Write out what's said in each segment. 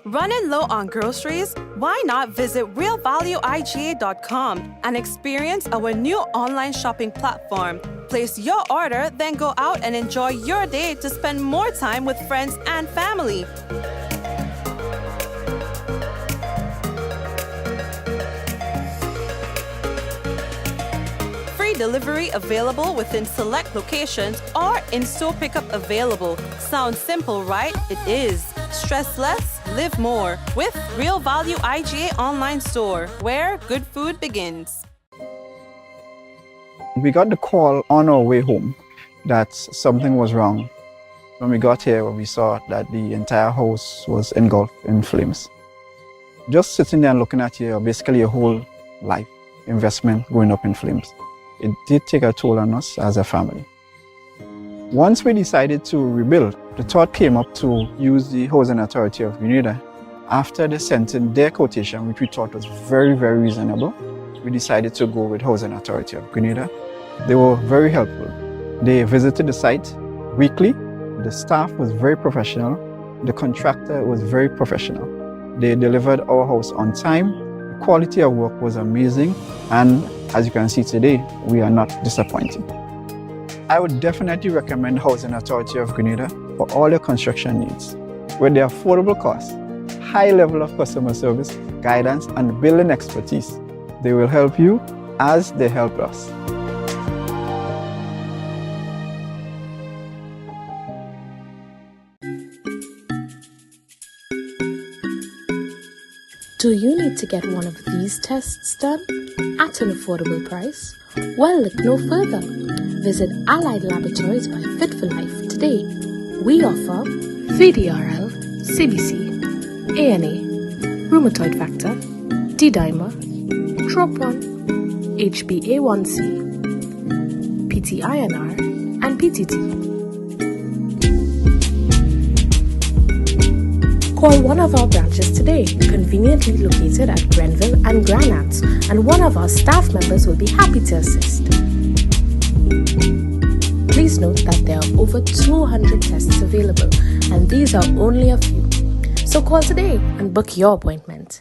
Running low on groceries? Why not visit realvalueiga.com and experience our new online shopping platform? Place your order, then go out and enjoy your day to spend more time with friends and family. Free delivery available within select locations or in-store pickup available. Sounds simple, right? It is. Stress less, live more with Real Value IGA online store, where good food begins. We got the call on our way home that something was wrong. When we got here, we saw that the entire house was engulfed in flames. Just sitting there and looking at basically your whole life investment going up in flames. It did take a toll on us as a family. Once we decided to rebuild, the thought came up to use the Housing Authority of Grenada. After they sent in their quotation, which we thought was very, very reasonable, we decided to go with Housing Authority of Grenada. They were very helpful. They visited the site weekly. The staff was very professional. The contractor was very professional. They delivered our house on time. The quality of work was amazing. And as you can see today, we are not disappointed. I would definitely recommend Housing Authority of Grenada for all your construction needs. With their affordable costs, high level of customer service, guidance, and building expertise, they will help you as they help us. Do you need to get one of these tests done at an affordable price? Well, look no further. Visit Allied Laboratories by Fit for Life today. We offer VDRL, CBC, ANA, rheumatoid factor, D-dimer, TROP1, HbA1c, PT-INR, and PTT. Call one of our branches today, conveniently located at Grenville and Granite, and one of our staff members will be happy to assist. Please note that there are over 200 tests available, and these are only a few. So call today and book your appointment.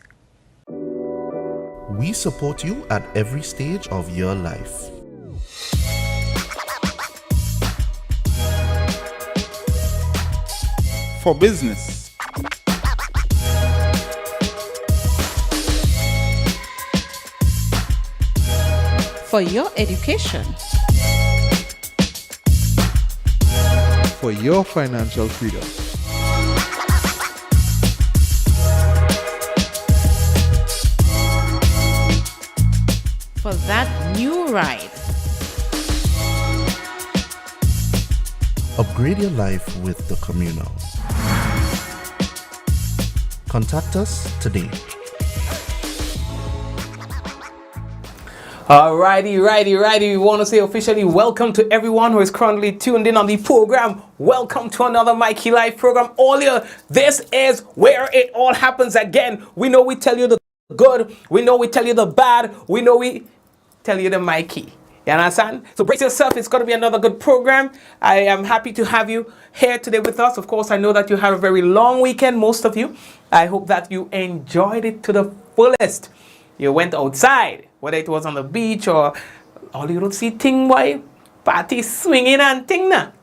We support you at every stage of your life. For business, for your education, for your financial freedom, for that new ride. Upgrade your life with the Communal. Contact us today. Righty. We want to say officially welcome to everyone who is currently tuned in on the program. Welcome to another Mikey Live program. All here, this is where it all happens again. We know we tell you the good. We know we tell you the bad. We know we tell you the Mikey. You understand? So brace yourself. It's going to be another good program. I am happy to have you here today with us. Of course, I know that you had a very long weekend, most of you. I hope that you enjoyed it to the fullest. You went outside, whether it was on the beach or all you don't see thing, boy, party swinging and thing now.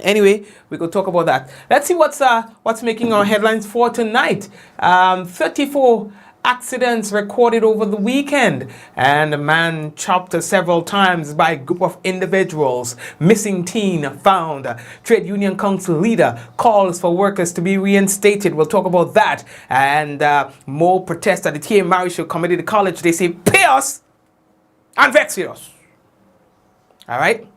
Anyway, we could talk about that. Let's see what's making our headlines for tonight. 34 accidents recorded over the weekend, and a man chopped several times by a group of individuals. Missing teen found. Trade Union Council leader calls for workers to be reinstated. We'll talk about that. And more protests at the TAMCC Committee to College. They say pay us and vex with us. All right.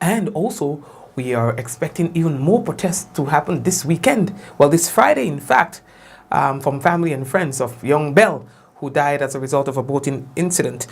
And also, we are expecting even more protests to happen this weekend. Well, this Friday, in fact, from family and friends of young Bell, who died as a result of a boating incident.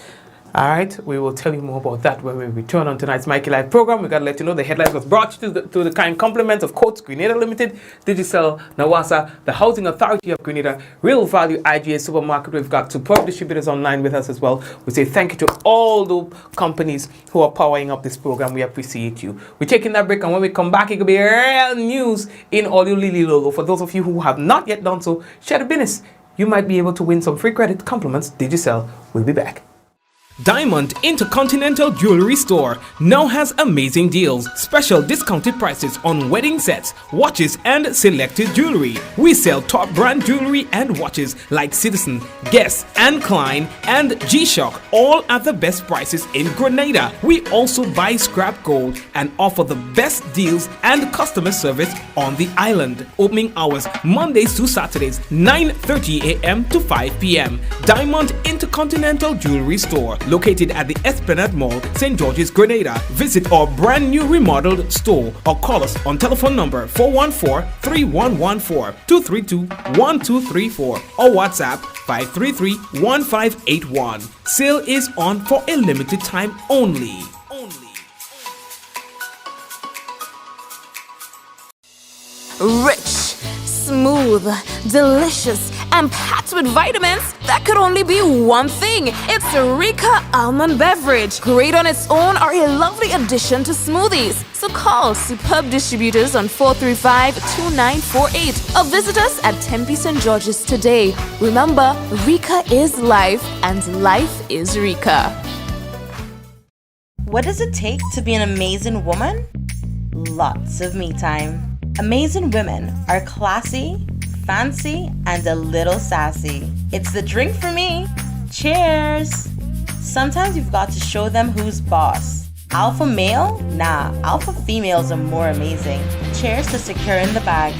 All right, we will tell you more about that when we return on tonight's Mikey Live program. We got to let you know the headlines was brought to the kind compliments of Coates, Grenada Limited, Digicel, Nawasa, the Housing Authority of Grenada, Real Value IGA Supermarket. We've got superb distributors online with us as well. We say thank you to all the companies who are powering up this program. We appreciate you. We're taking that break, and when we come back, it could be real news in Audio Lily logo. For those of you who have not yet done so, share the business. You might be able to win some free credit compliments. Digicel will be back. Diamond Intercontinental Jewelry Store now has amazing deals, special discounted prices on wedding sets, watches and selected jewelry. We sell top brand jewelry and watches like Citizen, Guess and Klein and G-Shock, all at the best prices in Grenada. We also buy scrap gold and offer the best deals and customer service on the island. Opening hours Mondays to Saturdays, 9:30 a.m. to 5 p.m. Diamond Intercontinental Jewelry Store, located at the Esplanade Mall, St. George's, Grenada. Visit our brand new remodeled store or call us on telephone number 414-3114, 232-1234 or WhatsApp 533-1581. Sale is on for a limited time only. Rich, smooth, delicious, and packed with vitamins that could only be one thing. It's Rika Almond Beverage. Great on its own or a lovely addition to smoothies. So call superb distributors on 435-2948 or visit us at Tempe St. George's today. Remember, Rika is life and life is Rika. What does it take to be an amazing woman? Lots of me time. Amazing women are classy, fancy, and a little sassy. It's the drink for me. Cheers! Sometimes you've got to show them who's boss. Alpha male? Nah, alpha females are more amazing. Cheers to securing the bag.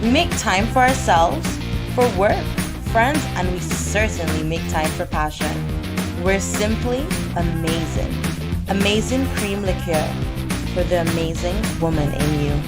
We make time for ourselves, for work, friends, and we certainly make time for passion. We're simply amazing. Amazing cream liqueur for the amazing woman in you.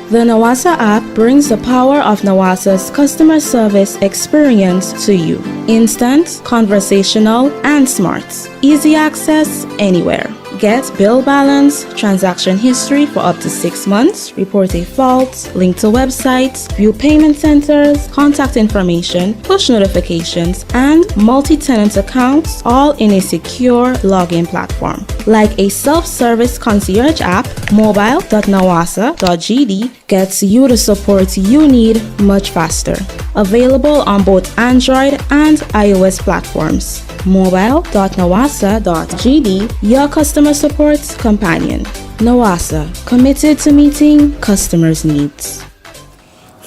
The Nawasa app brings the power of Nawasa's customer service experience to you. Instant, conversational, and smart. Easy access anywhere. Get bill balance, transaction history for up to 6 months, report a fault, link to websites, view payment centers, contact information, push notifications, and multi-tenant accounts, all in a secure login platform. Like a self-service concierge app, mobile.nawasa.gd gets you the support you need much faster. Available on both Android and iOS platforms. Mobile.nawasa.gd, your customer support companion. Nawasa, committed to meeting customers' needs.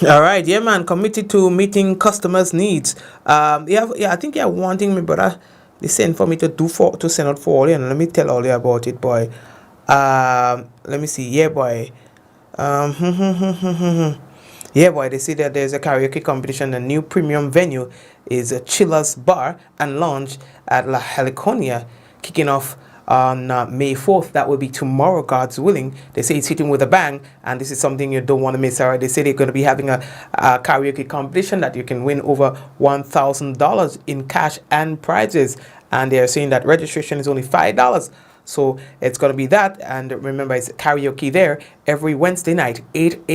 All right, yeah, man, committed to meeting customers' needs. I think you're wanting me, brother. They send for me to send out for all you, and let me tell all you about it, boy. Let me see, yeah, boy. Yeah, boy, they say that there's a karaoke competition. The new premium venue is a Chillers Bar and Lounge at La Heliconia, kicking off on May 4th. That will be tomorrow, God's willing. They say it's hitting with a bang, and this is something you don't want to miss. All right, they say they're going to be having a karaoke competition that you can win over $1,000 in cash and prizes, and they're saying that registration is only $5. So it's going to be that, and remember, it's karaoke there every Wednesday night, 8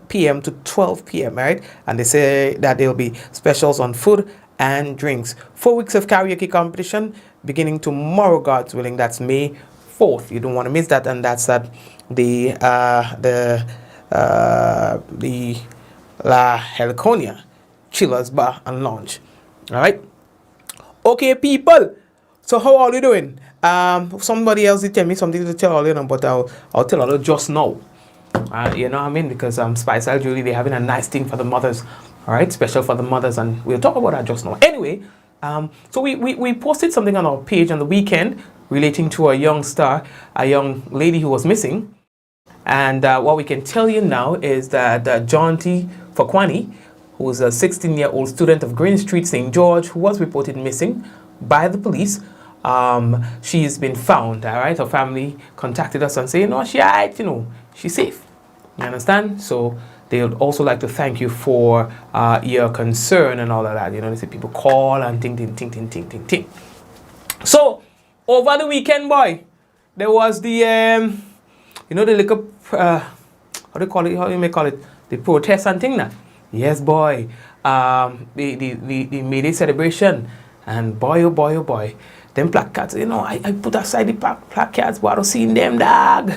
p.m. to 12 p.m., right? And they say that there'll be specials on food and drinks. 4 weeks of karaoke competition beginning tomorrow, God's willing. That's May 4th. You don't want to miss that, and that's at the La Heliconia Chillers Bar and Lounge. All right. Okay, people. So how are you doing? Somebody else did tell me something to tell all you know, but I'll tell all you just now. You know what I mean? Because Spice and Julie, they're having a nice thing for the mothers. All right, special for the mothers, and we'll talk about that just now. Anyway, so we posted something on our page on the weekend relating to a young star, a young lady who was missing. And what we can tell you now is that John T. Fakwani, who is a 16-year-old student of Green Street, St. George, who was reported missing by the police, she's been found. All right, her family contacted us and saying, no, she's safe. You understand? So they would also like to thank you for your concern and all of that. You know, they say people call and ting. So, over the weekend, boy, there was the, you know, the little, how do you call it, how you may call it, the protest and thing now. Yes, boy, the May Day celebration, and boy, oh boy, oh boy, them placards, you know, I put aside the placards, but I don't see them, dog.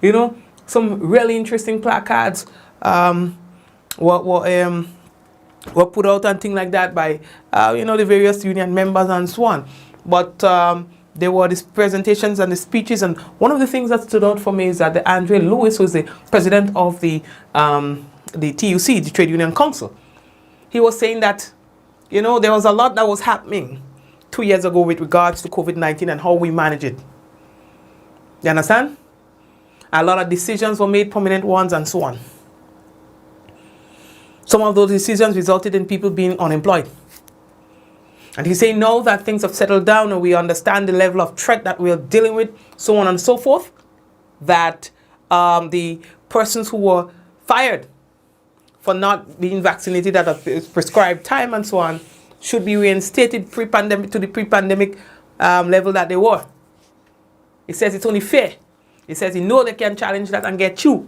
You know, some really interesting placards were put out and things like that by, you know, the various union members and so on. But there were these presentations and the speeches, and one of the things that stood out for me is that the Andre Lewis, who is the president of the TUC, the Trade Union Council, he was saying that, you know, there was a lot that was happening 2 years ago with regards to COVID-19 and how we manage it. You understand? A lot of decisions were made, prominent ones, and so on. Some of those decisions resulted in people being unemployed. And he's saying now that things have settled down and we understand the level of threat that we're dealing with, so on and so forth, that the persons who were fired for not being vaccinated at a prescribed time and so on should be reinstated pre-pandemic to the pre-pandemic level that they were. He says it's only fair. He says he knows they can challenge that and get you.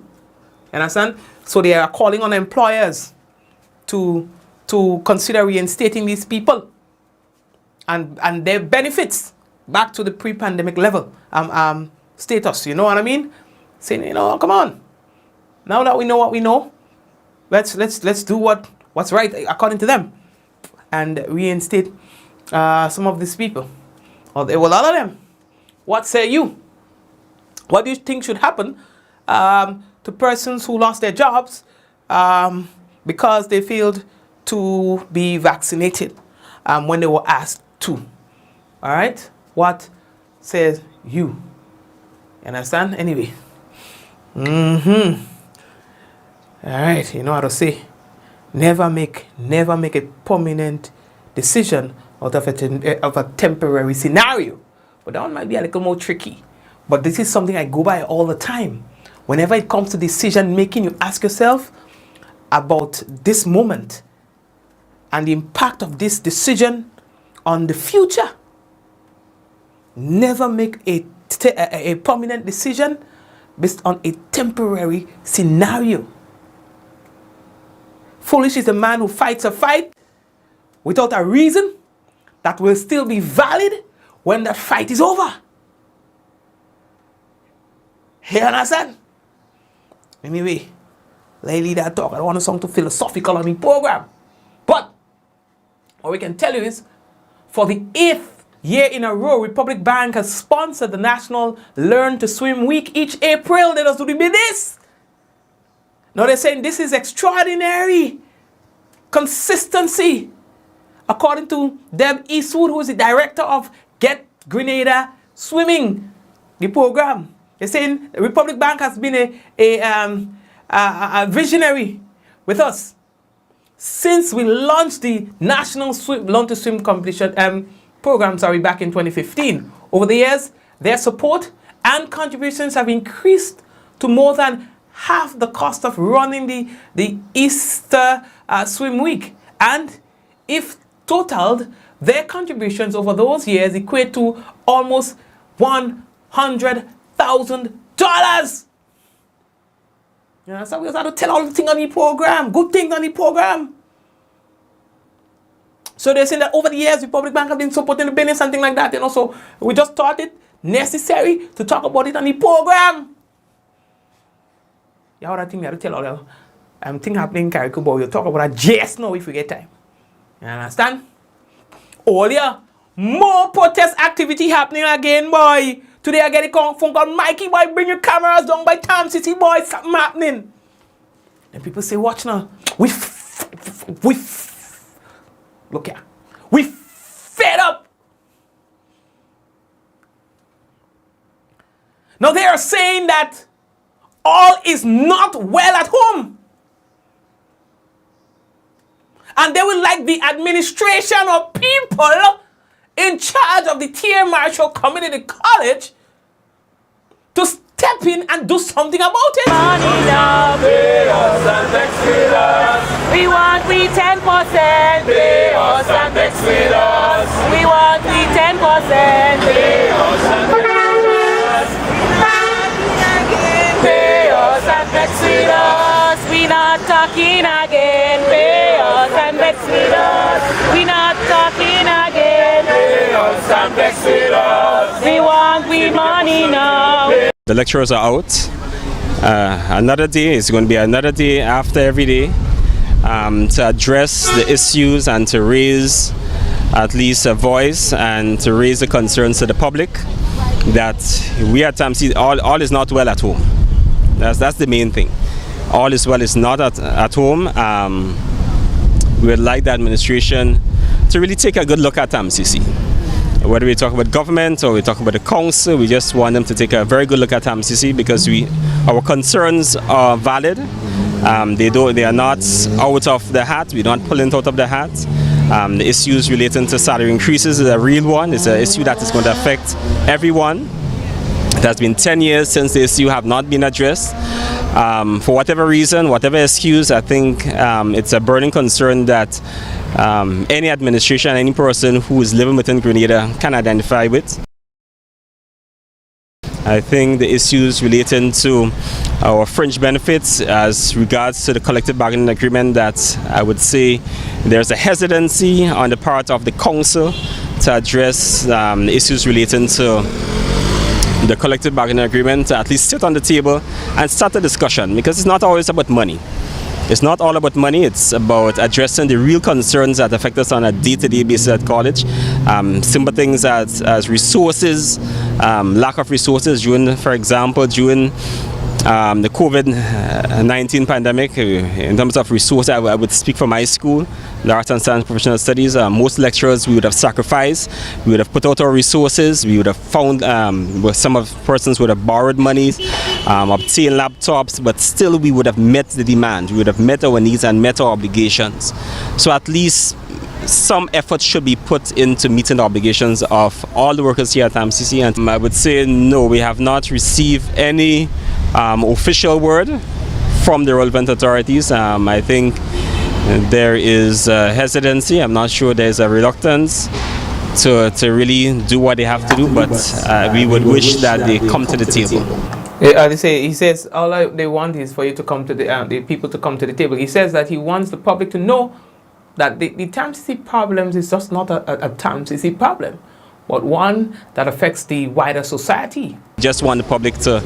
Understand? So they are calling on employers to consider reinstating these people and their benefits back to the pre-pandemic level status. You know what I mean? Saying, you know, come on. Now that we know what we know, let's do what's right according to them and reinstate some of these people. Or a lot of them. What say you? What do you think should happen to persons who lost their jobs because they failed to be vaccinated when they were asked to? All right? What says you? You understand? Anyway. All right. You know how to say, never make a permanent decision out of a temporary scenario. But that one might be a little more tricky. But this is something I go by all the time. Whenever it comes to decision making, you ask yourself about this moment and the impact of this decision on the future. Never make a permanent decision based on a temporary scenario. Foolish is the man who fights a fight without a reason that will still be valid when that fight is over. You understand? Anyway, lately that talk, I don't want to sound too philosophical on the program. But what we can tell you is, for the 8th year in a row, Republic Bank has sponsored the National Learn to Swim Week each April. They just do the business. Now they're saying this is extraordinary consistency. According to Deb Eastwood, who is the director of Get Grenada Swimming, the program, they're saying the Republic Bank has been a visionary with us since we launched the National Learn to Swim competition program back in 2015. Over the years, their support and contributions have increased to more than half the cost of running the Easter Swim Week. And if totaled, their contributions over those years equate to almost $100,000. You know, so we just have to tell all the things on the program, good things on the program. So they're saying that over the years, the Republic Bank have been supporting the business and things like that. You know, so we just thought it necessary to talk about it on the program. Yeah, other thing we have to tell all you. Thing happening in Carriacou, but we'll talk about that just now if we get time. You understand? Earlier, more protest activity happening again, boy. Today I get a phone call, Mikey, boy, bring your cameras down by TAMCC, boy, something happening. And people say, watch now. Look here. We fed up. Now they are saying that all is not well at home. And they would like the administration or people in charge of the T.A. Marshall Community College to step in and do something about it. We want we 10%. Pay us and vex with us. We want we 10%. Pay us and vex with us. Pay us and vex with us. We not talking again. Pay us and vex with us. We not talking again. Pay us and vex with us. We want we money now. The lecturers are out. Another day is going to be another day after every day to address the issues and to raise at least a voice and to raise the concerns to the public that we at TAMCC, all is not well at home. That's the main thing. All is well is not at home. We would like the administration to really take a good look at TAMCC. Whether we talk about government or we talk about the council, we just want them to take a very good look at TAMCC because our concerns are valid. They are not out of the hat. We're not pulling out of the hat. The issues relating to salary increases is a real one. It's an issue that is going to affect everyone. It has been 10 years since the issue have not been addressed. For whatever reason, whatever excuse, I think it's a burning concern that any administration, any person who is living within Grenada can identify with. I think the issues relating to our fringe benefits as regards to the collective bargaining agreement, that I would say there's a hesitancy on the part of the council to address the issues relating to the collective bargaining agreement, to at least sit on the table and start a discussion, because it's not always about money. It's not all about money, it's about addressing the real concerns that affect us on a day-to-day basis at college. Simple things as resources, lack of resources for example, during the COVID-19 pandemic. In terms of resources, I would speak for my school, the Arts and Science Professional Studies. Most lecturers we would have sacrificed, we would have put out our resources, we would have found, some of persons would have borrowed money, obtained laptops, but still we would have met the demand, we would have met our needs and met our obligations. So at least some effort should be put into meeting the obligations of all the workers here at TAMCC. And I would say no, we have not received any official word from the relevant authorities. I think there is hesitancy. I'm not sure there's a reluctance to really do what they have to do, but we would wish that they come to the table. He says all they want is for you to come to the people to come to the table. He says that he wants the public to know that the TAMCC problems is just not a TAMCC problem, but one that affects the wider society. Just want the public to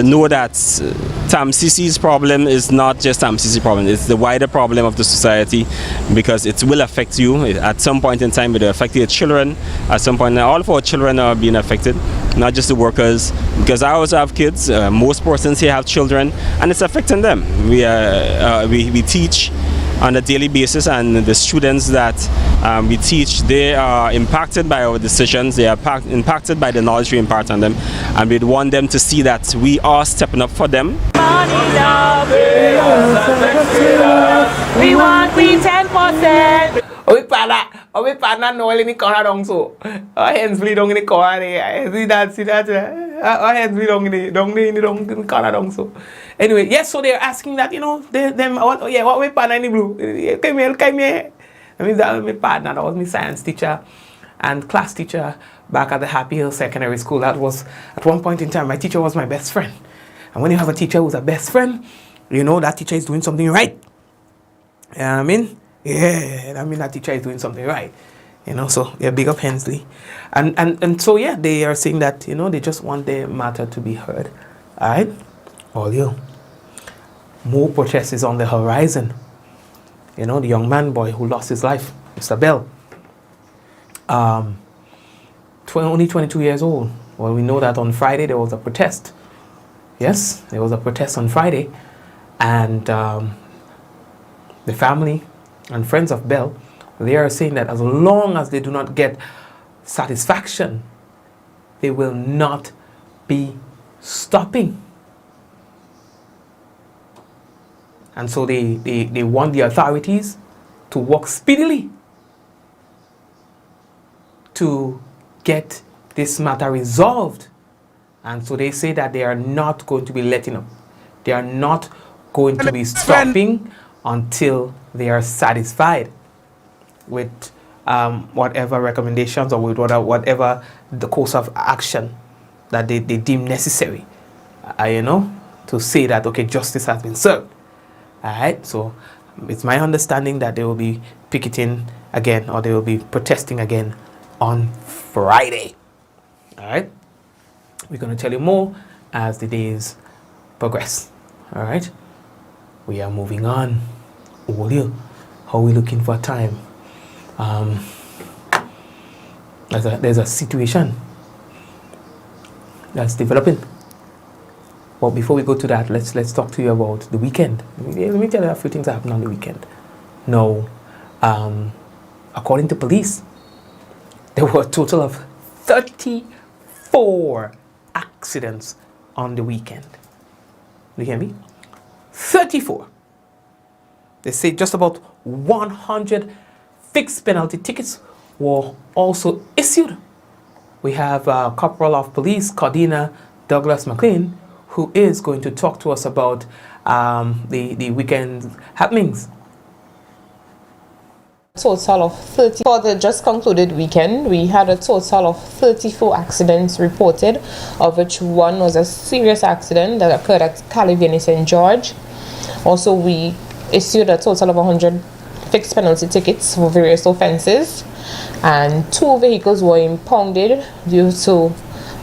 know that TAMCC's problem is not just TAMCC problem, it's the wider problem of the society, because it will affect you. At some point in time it will affect your children. At some point, all of our children are being affected, not just the workers, because I also have kids. Most persons here have children, and it's affecting them. We teach on a daily basis, and the students that we teach, they are impacted by our decisions, they are impacted by the knowledge we impart on them, and we'd want them to see that we are stepping up for them. We want we 10%. We partner no in the corner dong so. Our hands bleed on in the corner. See that. Our hands bleed on in the corner dong so. Anyway, yes, so they're asking that, what we partner in the blue? Come here. I mean, that was my partner, that was my science teacher and class teacher back at the Happy Hill Secondary School. That was, at one point in time, my teacher was my best friend. And when you have a teacher who's a best friend, you know that teacher is doing something right. You know what I mean? Yeah, I mean that teacher is doing something right. So yeah, big up Hensley. And so yeah, they are saying that, they just want their matter to be heard. Alright? All you. More protests is on the horizon. The young man boy who lost his life, Mr. Bell. Only 22 years old. Well, we know that on Friday there was a protest. Yes, there was a protest on Friday. And the family and friends of Bell, they are saying that as long as they do not get satisfaction, they will not be stopping. And so they want the authorities to work speedily to get this matter resolved. And so they say that they are not going to be letting up. They are not going to be stopping until they are satisfied with whatever recommendations or with whatever the course of action that they deem necessary, to say that, okay, justice has been served. All right, so it's my understanding that they will be picketing again, or they will be protesting again on Friday. All right, we're going to tell you more as the days progress. All right, we are moving on. How are we looking for time? There's a situation that's developing. But before we go to that, let's talk to you about the weekend. Let me tell you a few things that happened on the weekend. Now, according to police, there were a total of 34 accidents on the weekend. You hear me? 34. They say just about 100 fixed penalty tickets were also issued. We have Corporal of Police Cardina Douglas McLean, who is going to talk to us about the weekend happenings. Total of 30 for the just concluded weekend. We had a total of 34 accidents reported, of which one was a serious accident that occurred at Calivini St. George. Also, we issued a total of 100 fixed penalty tickets for various offenses, and 2 vehicles were impounded due to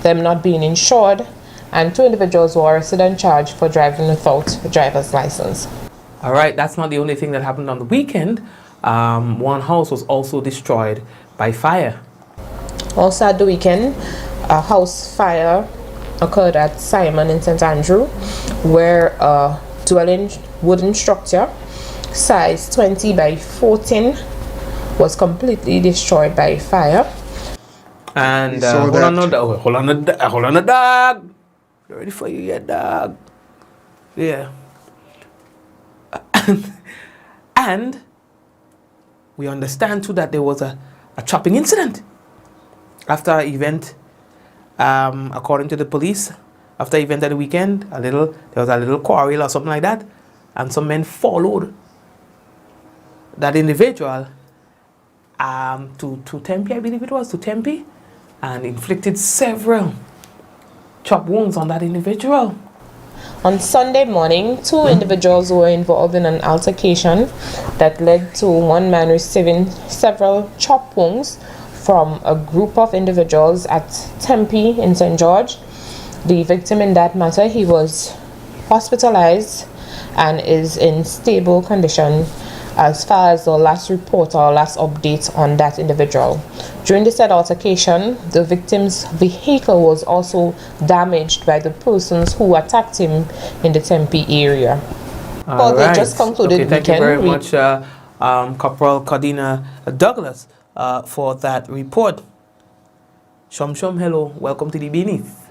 them not being insured, and 2 individuals were arrested and charged for driving without a driver's license. All right, that's not the only thing that happened on the weekend. One house was also destroyed by fire. Also at the weekend, a house fire occurred at Simon in St. Andrew, where a dwelling wooden structure size 20 by 14 was completely destroyed by fire. And hold on a dog. Ready for you yet, dog? Yeah. And we understand too that there was a chopping incident after an event. According to the police, after the event at the weekend, there was a little quarrel or something like that, and some men followed that individual to Tempe, I believe it was, to Tempe, and inflicted several chop wounds on that individual. On Sunday morning, 2 individuals were involved in an altercation that led to one man receiving several chop wounds from a group of individuals at Tempe in St. George. The victim in that matter, he was hospitalized and is in stable condition as far as the last report or last update on that individual. During the said altercation, the victim's vehicle was also damaged by the persons who attacked him in the Tempe area. For the just concluded weekend, thank you very much, Corporal Cardina Douglas, for that report. Shum, hello, welcome to the Beneath.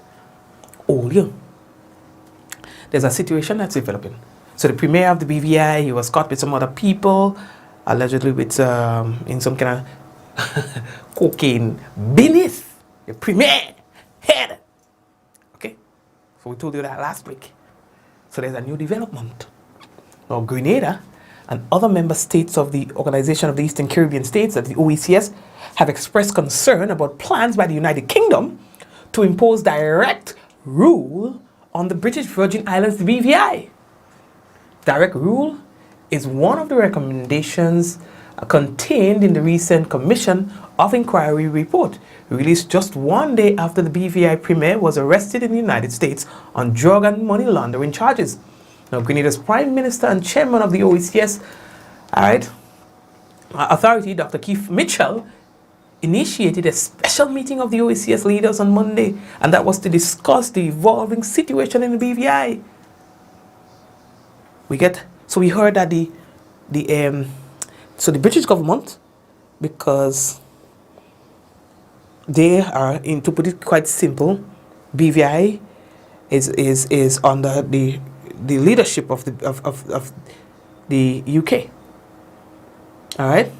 There's a situation that's developing. So the premier of the BVI, he was caught with some other people, allegedly with in some kind of cocaine beneath the premier head. Okay, so we told you that last week. So there's a new development. Now Grenada and other member states of the Organization of the Eastern Caribbean States, that the Oecs, have expressed concern about plans by the United Kingdom to impose direct rule on the British Virgin Islands, the BVI. Direct rule is one of the recommendations contained in the recent Commission of Inquiry report, released just 1 day after the BVI premier was arrested in the United States on drug and money laundering charges. Now, Grenada's Prime Minister and Chairman of the Oecs Authority, Dr. Keith Mitchell, initiated a special meeting of the Oecs leaders on Monday, and that was to discuss the evolving situation in the BVI. We heard that the British government, because they are, to put it quite simple, BVI is under the leadership of the UK. All right,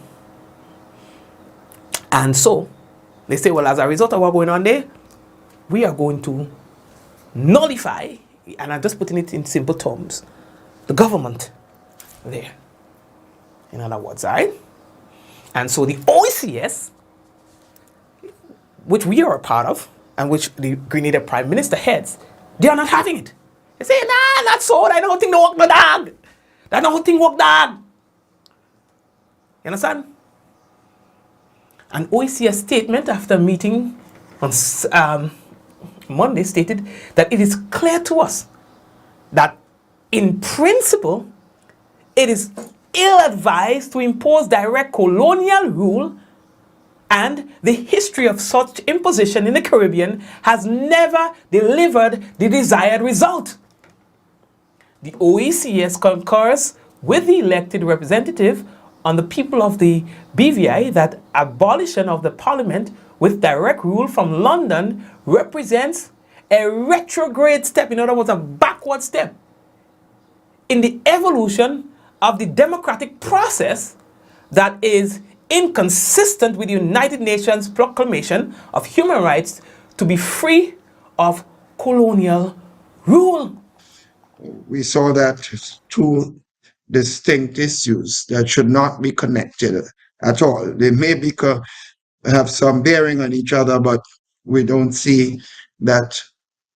and so they say, well, as a result of what's going on there, we are going to nullify, and I'm just putting it in simple terms, the government there. in other words, right? And so the OECS, which we are a part of, and which the Grenada Prime Minister heads, they are not having it. They say, nah, not so, I don't think they work no dog. That don't think work dog. You understand? An OECS statement after a meeting on Monday stated that it is clear to us that in principle, it is ill-advised to impose direct colonial rule, and the history of such imposition in the Caribbean has never delivered the desired result. The OECS concurs with the elected representative on the people of the BVI that abolition of the parliament with direct rule from London represents a retrograde step, in other words, a backward step in the evolution of the democratic process that is inconsistent with the United Nations proclamation of human rights to be free of colonial rule. We saw that two distinct issues that should not be connected at all. They may have some bearing on each other, but we don't see that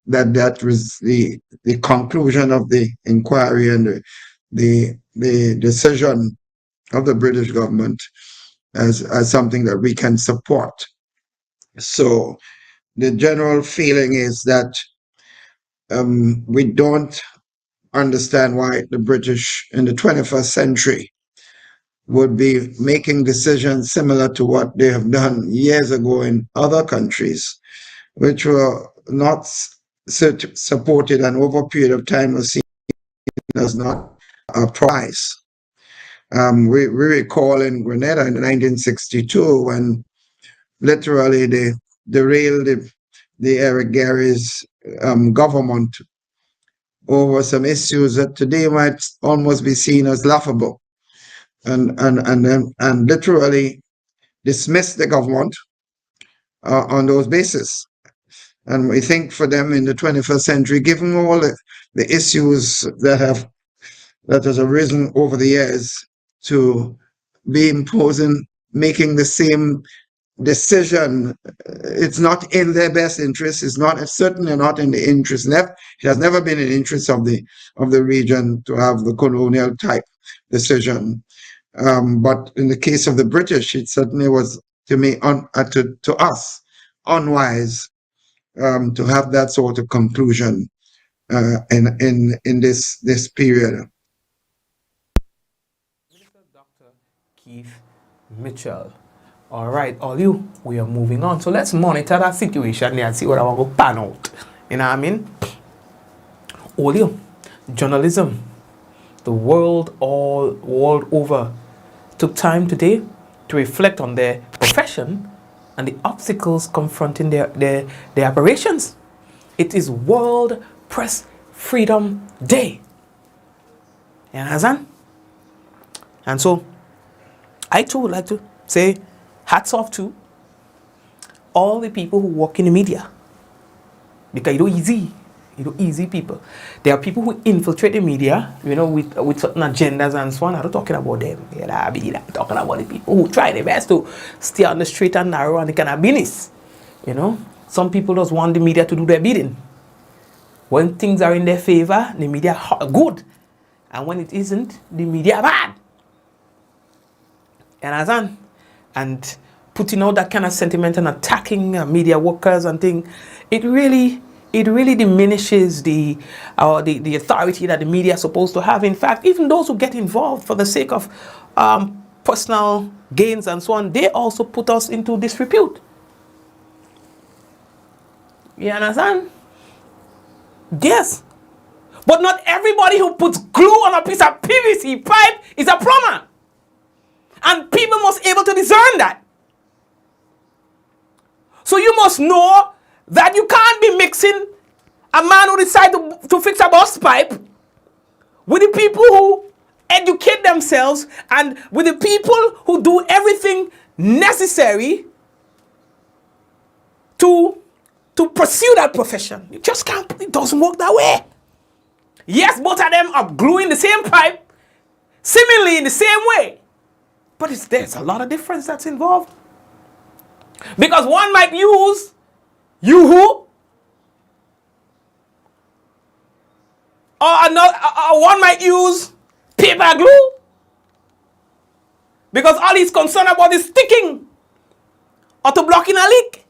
was the conclusion of the inquiry and the decision of the British government as something that we can support. So the general feeling is that we don't understand why the British in the 21st century would be making decisions similar to what they have done years ago in other countries, which were not supported and over a period of time was seen as not a prize. We recall in Grenada in 1962 when literally they derailed the Eric Gary's government over some issues that today might almost be seen as laughable, and literally dismissed the government on those bases. And we think for them in the 21st century, given all the issues that has arisen over the years, to be imposing, making the same decision, it's not in their best interest. It's certainly not in the interest. It has never been in the interest of the region to have the colonial type decision. But in the case of the British, it certainly was to us unwise to have that sort of conclusion in this period. Dr. Keith Mitchell. All right, all you, we are moving on. So let's monitor that situation and see what I want to pan out. You know what I mean? All you, journalism, the world over, took time today to reflect on their profession and the obstacles confronting their operations. It is World Press Freedom Day. You understand? And so, I too would like to say hats off to all the people who work in the media. Because you know easy people. There are people who infiltrate the media, with certain agendas and so on. I'm not talking about them. I'm talking about the people who try their best to stay on the straight and narrow and the kind of business. Some people just want the media to do their bidding. When things are in their favor, the media are good. And when it isn't, the media are bad. You understand? And putting out that kind of sentiment and attacking media workers and things, it really diminishes the authority that the media is supposed to have. In fact, even those who get involved for the sake of personal gains and so on, they also put us into disrepute. You understand? Yes. But not everybody who puts glue on a piece of PVC pipe is a plumber. And people must be able to discern that. So you must know that you can't be mixing a man who decides to fix a bus pipe with the people who educate themselves and with the people who do everything necessary to pursue that profession. You just can't, it doesn't work that way. Yes, both of them are gluing the same pipe, seemingly in the same way. But there's a lot of difference that's involved. Because one might use Yoo-hoo, or one might use paper glue. Because all he's concerned about is sticking or to blocking a leak.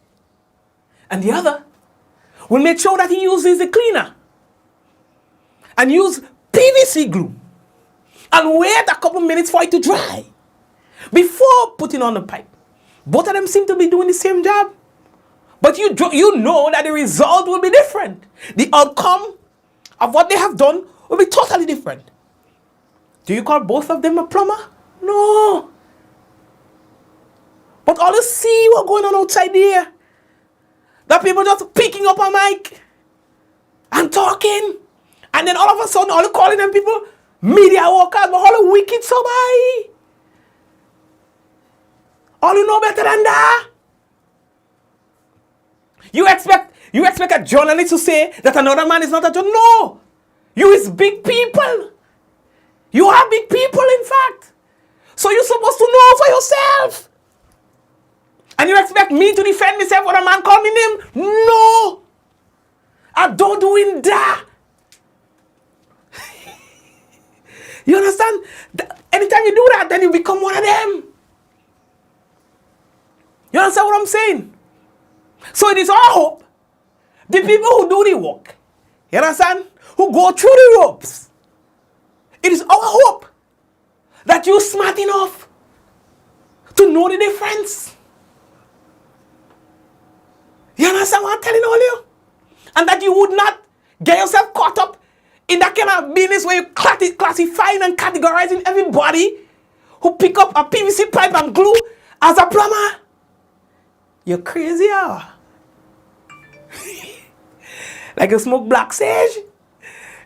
And the other will make sure that he uses the cleaner and use PVC glue and wait a couple minutes for it to dry before putting on the pipe. Both of them seem to be doing the same job. But you know that the result will be different. The outcome of what they have done will be totally different. Do you call both of them a plumber? No. But all you see what's going on outside there. That people just picking up a mic and talking. And then all of a sudden, all you calling them people media workers, but all the wicked somebody. All you know better than that. You expect a journalist to say that another man is not a journalist? No. You is big people. You are big people, in fact. So you're supposed to know for yourself. And you expect me to defend myself when a man call me name? No. I don't do that. You understand? Anytime you do that, then you become one of them. You understand what I'm saying? So it is our hope, the people who do the work, you understand, who go through the ropes, it is our hope that you're smart enough to know the difference. You understand what I'm telling all you? And that you would not get yourself caught up in that kind of business where you're classifying and categorizing everybody who pick up a PVC pipe and glue as a plumber. You're crazy, huh? Like you smoke black sage.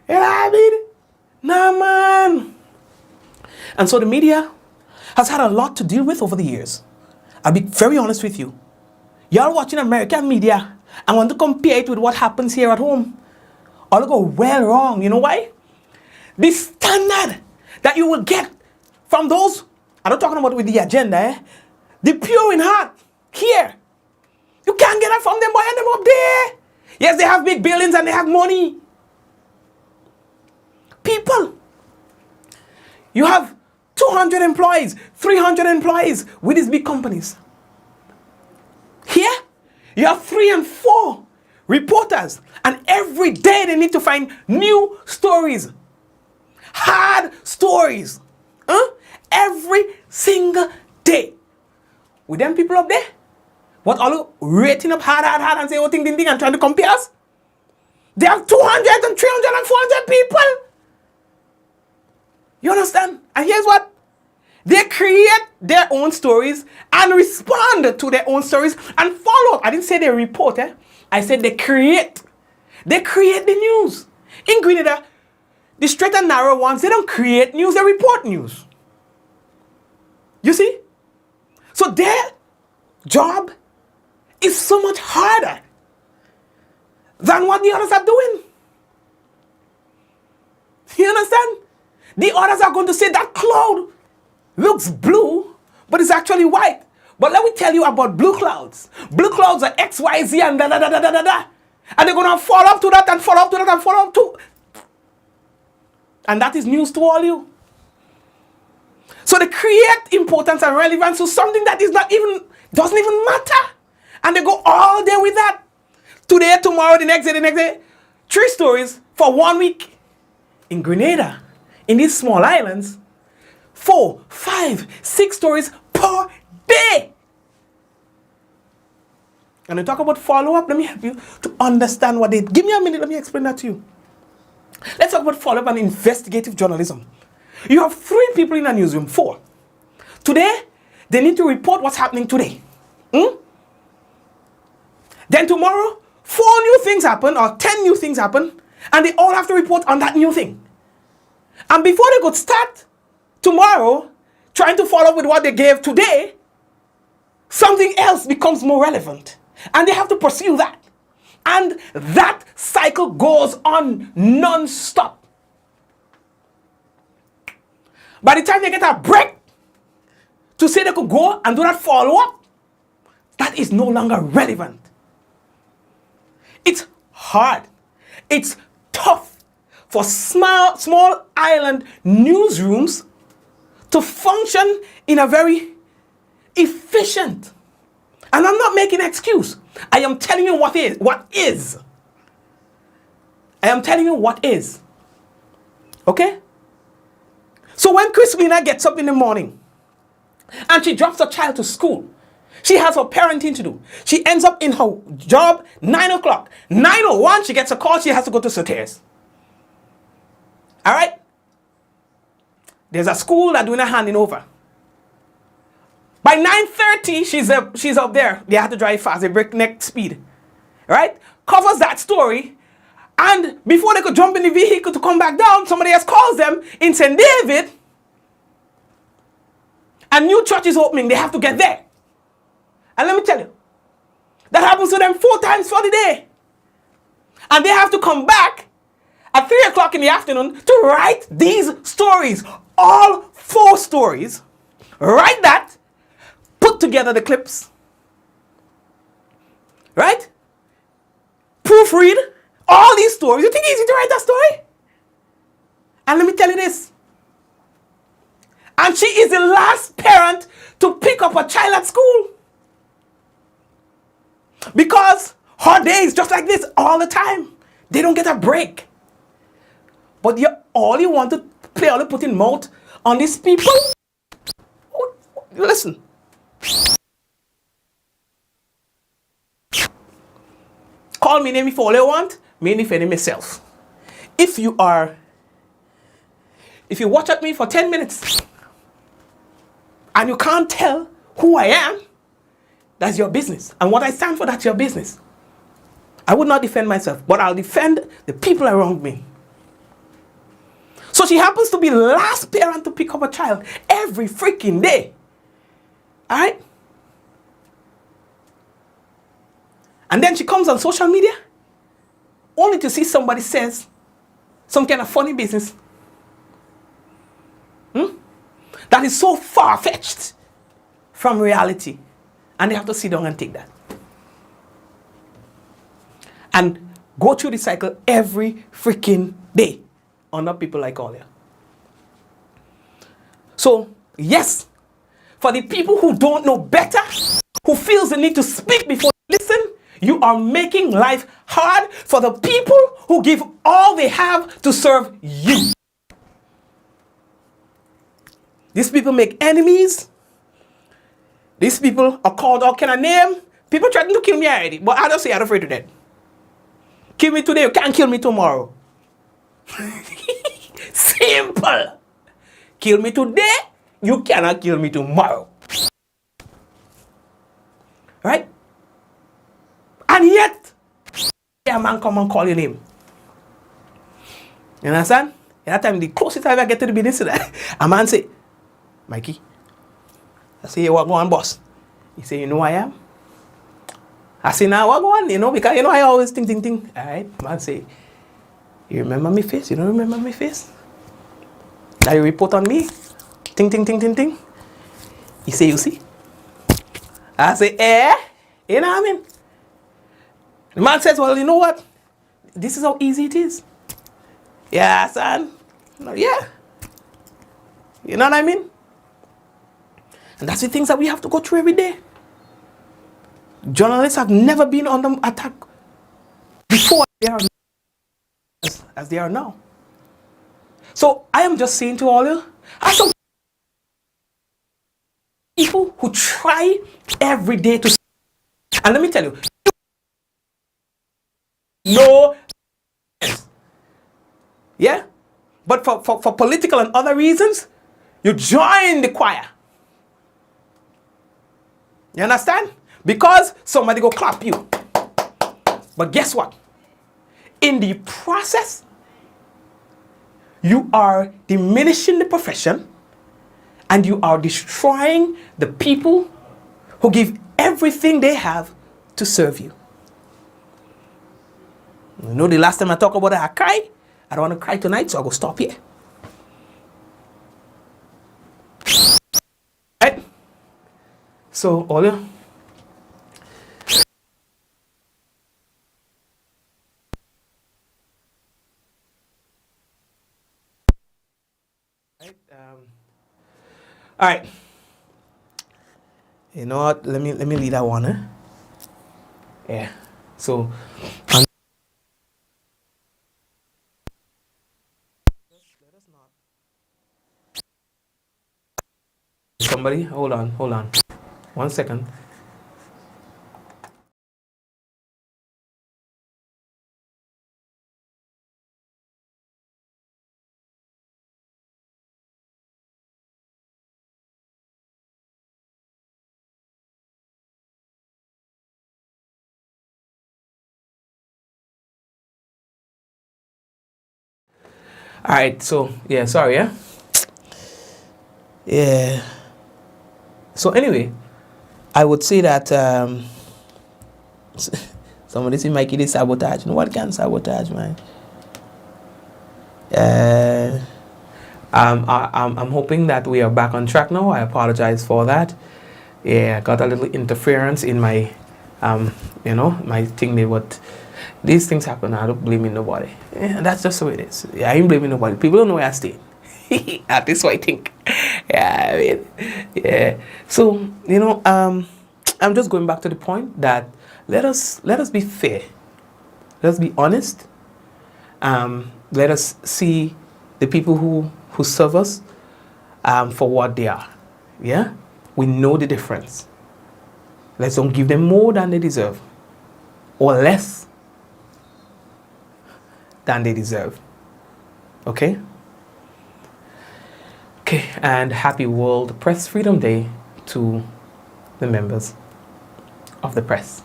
You know what I mean? Nah, man. And so the media has had a lot to deal with over the years. I'll be very honest with you. Y'all watching American media and want to compare it with what happens here at home. All go well wrong. You know why? The standard that you will get from those, I'm not talking about with the agenda, the pure in heart, here. You can't get that from them, boy, and them up there. Yes, they have big buildings and they have money. People. You have 200 employees, 300 employees with these big companies. Here, you have 3 and 4 reporters. And every day they need to find new stories. Hard stories. Every single day. With them people up there, what all you rating up hard and say, oh, ting, and trying to compare us? They have 200 and 300 and 400 people. You understand? And here's what? They create their own stories and respond to their own stories and follow up. I didn't say they report, I said they create. They create the news. In Grenada, the straight and narrow ones, they don't create news, they report news. You see? So their job is so much harder than what the others are doing. You understand? The others are going to say that cloud looks blue, but it's actually white. But let me tell you about blue clouds. Blue clouds are X, Y, Z, and da. And they're going to fall up to that and fall up to that and fall up to. And that is news to all you. So they create importance and relevance to something that is not even, doesn't even matter. And they go all day with that. Today, tomorrow, the next day. 3 stories for 1 week. In Grenada, in these small islands, 4, 5, 6 stories per day. And we talk about follow-up. Let me help you to understand what they... Give me a minute, let me explain that to you. Let's talk about follow-up and investigative journalism. You have 3 people in a newsroom, 4. Today, they need to report what's happening today. Then tomorrow, 4 new things happen or 10 new things happen, and they all have to report on that new thing. And before they could start tomorrow trying to follow up with what they gave today, something else becomes more relevant. And they have to pursue that. And that cycle goes on non-stop. By the time they get a break to say they could go and do that follow-up, that is no longer relevant. It's hard. It's tough for small island newsrooms to function in a very efficient. And I'm not making an excuse. I am telling you what is. I am telling you what is. Okay? So when Crispina gets up in the morning and she drops her child to school, she has her parenting to do. She ends up in her job 9 o'clock. 9:01, she gets a call, she has to go to Soteres. All right? There's a school that's doing a handing over. By 9:30, she's up there. They have to drive fast, they breakneck speed. Right? Covers that story. And before they could jump in the vehicle to come back down, somebody else calls them in St. David. A new church is opening. They have to get there. And let me tell you, that happens to them 4 times for the day. And they have to come back at 3 o'clock in the afternoon to write these stories. All 4 stories. Write that. Put together the clips. Right? Proofread all these stories. You think it's easy to write that story? And let me tell you this. And she is the last parent to pick up a child at school. Because her day is just like this all the time. They don't get a break. But all you want to play, all you put in mouth on these people. Listen. Call me name if all you want. Me defend myself. If you watch at me for 10 minutes and you can't tell who I am, that's your business. And what I stand for, that's your business. I would not defend myself, but I'll defend the people around me. So she happens to be the last parent to pick up a child every freaking day. All right? And then she comes on social media only to see somebody says some kind of funny business. That is so far-fetched from reality. And they have to sit down and take that. And go through the cycle every freaking day under people like Olia. So, yes, for the people who don't know better, who feels the need to speak before they listen, you are making life hard for the people who give all they have to serve you. These people make enemies. These people are called all kind of name. People threaten to kill me already, but I just say I'm afraid of that. Kill me today, you can't kill me tomorrow. Simple. Kill me today, you cannot kill me tomorrow. Right? And yet, a man come and call your name. You understand? At that time, the closest I ever get to the business, a man say, Mikey, I say, what go on, boss? He say, you know who I am? I say, now what go on? You know, because you know I always think. All right, man say, you remember me face? You don't remember me face? That you report on me? Think. He say, you see? I say, you know what I mean? The man says, well, you know what? This is how easy it is. Yeah, son. Yeah. You know what I mean? And that's the things that we have to go through every day. Journalists have never been under attack before they are as they are now. So I am just saying to all you, I some people who try every day to, and let me tell you, no, yeah, but for political and other reasons, you join the choir. You understand? Because somebody go clap you. But guess what? In the process, you are diminishing the profession and you are destroying the people who give everything they have to serve you. You know, the last time I talk about it, I cry. I don't want to cry tonight, so I'll go stop here. Right? So, Olia. All right. You know what? Let me leave that one. Yeah. So. Somebody, hold on. 1 second. All right, so yeah, sorry, yeah. So anyway, I would say that somebody say Mikey they sabotage. No one can sabotage, man. I'm hoping that we are back on track now. I apologize for that. Yeah, I got a little interference in my my thing. These things happen. I don't blame nobody. Yeah, that's just the way it is. Yeah, I ain't blaming nobody. People don't know where I stay. At least what I think. Yeah, I mean, yeah. So I'm just going back to the point that let us be fair. Let's be honest. Let us see the people who serve us for what they are. Yeah, we know the difference. Let's don't give them more than they deserve, or less than they deserve. Okay? Okay, and happy World Press Freedom Day to the members of the press,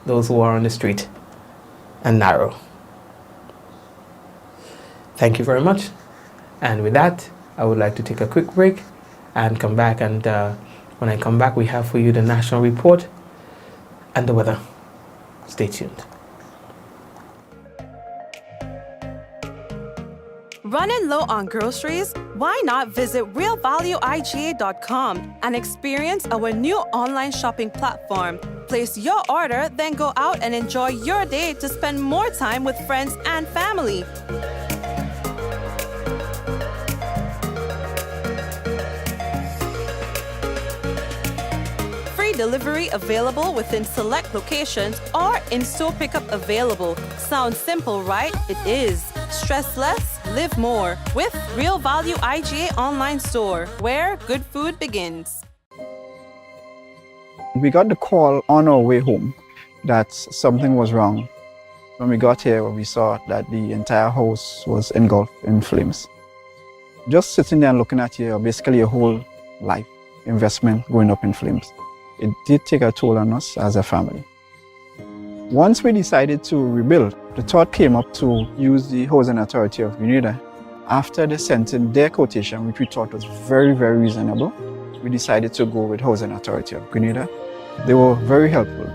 those who are on the street and narrow. Thank you very much. And with that, I would like to take a quick break and come back. And when I come back, we have for you the national report and the weather. Stay tuned. Running low on groceries? Why not visit realvalueiga.com and experience our new online shopping platform? Place your order, then go out and enjoy your day to spend more time with friends and family. Free delivery available within select locations or in-store pickup available. Sounds simple, right? It is. Stress less, live more with Real Value IGA online store, where good food begins. We got the call on our way home that something was wrong. When we got here, we saw that the entire house was engulfed in flames. Just sitting there and looking at here, basically a whole life investment going up in flames. It did take a toll on us as a family. Once we decided to rebuild, the thought came up to use the Housing Authority of Grenada. After they sent in their quotation, which we thought was very, very reasonable, we decided to go with Housing Authority of Grenada. They were very helpful.